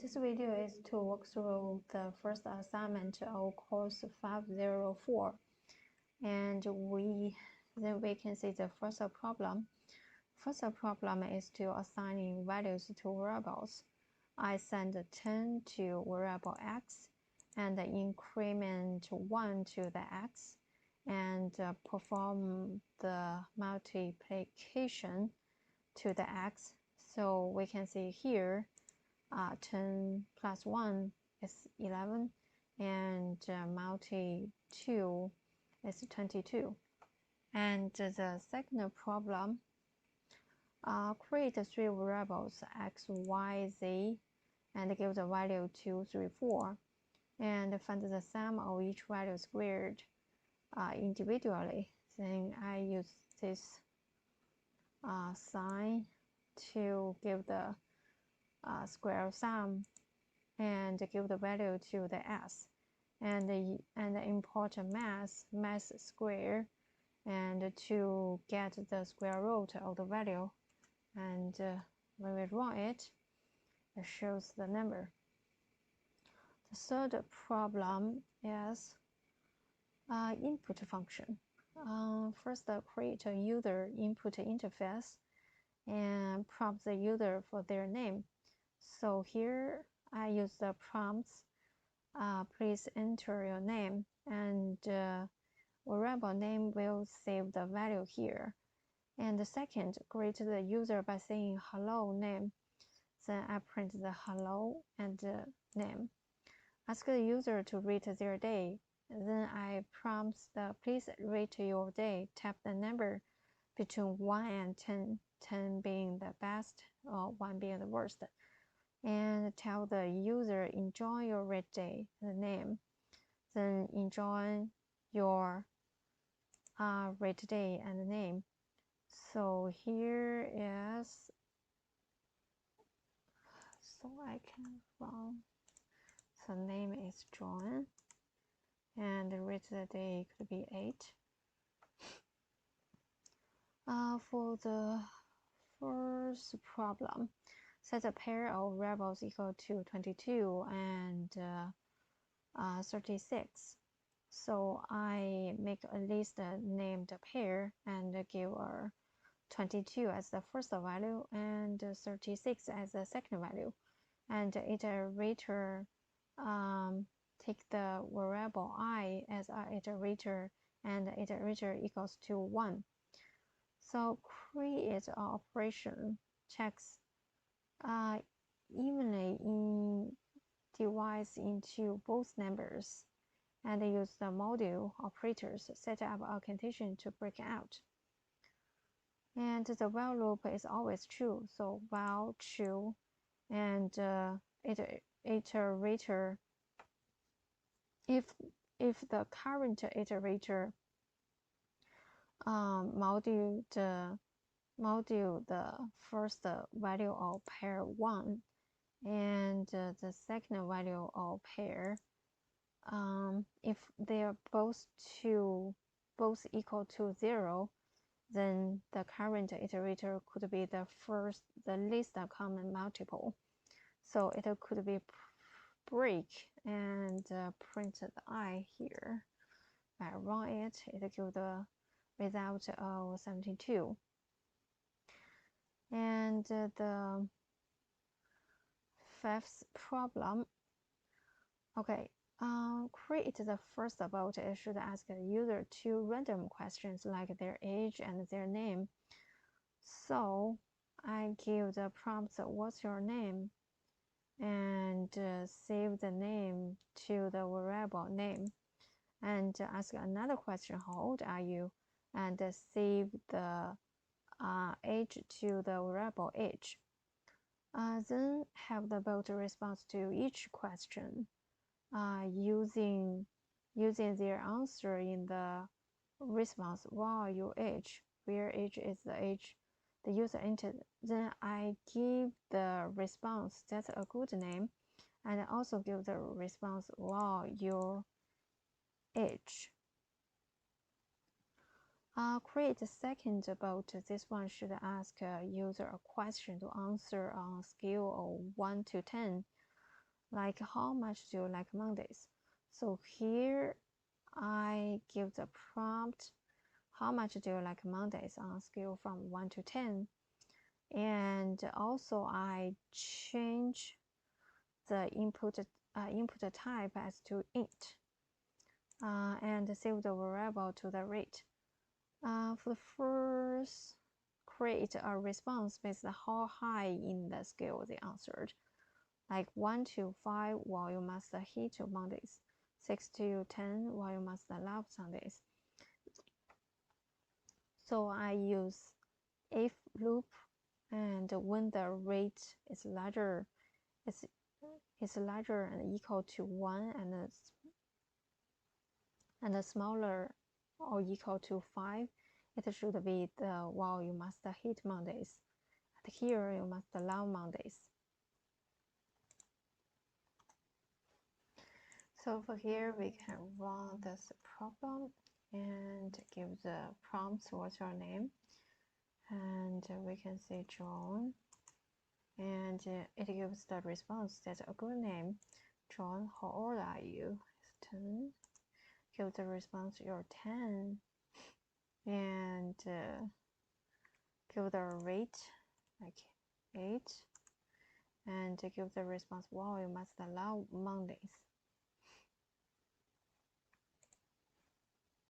This video is to walk through the first assignment of course 504, and then we can see the first problem. First problem is to assigning values to variables. I send 10 to variable x and increment 1 to the x and perform the multiplication to the x. So we can see here 10 plus 1 is 11, and multi 2 is 22. And the second problem, create 3 variables x, y, z, and give the value 2, 3, 4, and find the sum of each value squared individually. Then I use this sign to give the square sum and give the value to the s, and import mass square, and to get the square root of the value, and when we run it, it shows the number. The third problem is input function. First, create a user input interface and prompt the user for their name. So here I use the prompts. Please enter your name, and variable name will save the value here. And the second, greet the user by saying hello name. Then I print the hello and name. Ask the user to rate their day. Then I prompt the please rate your day. Tap the number between 1 and 10, 10 being the best or 1 being the worst, and tell the user enjoy your rate day, the name. Then enjoy your rate day and the name. So here is, so I can run. So name is John, and the rate the day could be 8. For the first problem, set a pair of variables equal to 22 and 36. So I make a list named pair and give 22 as the first value and 36 as the second value. And iterator take the variable I as an iterator, and iterator equals to 1. So create an operation checks evenly divides into both numbers, and use the module operators set up a condition to break out. And the while loop is always true, so while true, and iterator, if the current iterator module the first value of pair 1 and the second value of pair, if they are both equal to 0, then the current iterator could be the least common multiple. So it could be break and print the I here. I run it, it gives the result of 72. And the fifth problem, okay, create the first about it should ask the user 2 random questions like their age and their name. So I give the prompts what's your name, and save the name to the variable name, and ask another question, how old are you, and save the age to the variable age. Then have the bot response to each question using their answer in the response while your age, where age is the age the user entered. Then I give the response that's a good name, and also give the response while your age. Create a second bot. This one should ask user a question to answer on a scale of 1 to 10. like how much do you like Mondays? So here I give the prompt, how much do you like Mondays on a scale from 1 to 10? And also I change the input type as to int, and save the variable to the rate. For the first, create a response based on how high in the scale they answered. Like 1 to 5, while you must hit Mondays. 6 to 10, while you must love Sundays. So I use if loop, and when the rate is larger, larger and equal to 1, and smaller or equal to 5, it should be the while you must hit Mondays. And here you must allow Mondays. So for here we can run this problem and give the prompts, what's your name, and we can say John, and it gives the response that's a good name. John, how old are you? It's 10. Give the response, you're 10, and give the rate like 8, and give the response, wow, you must allow Mondays.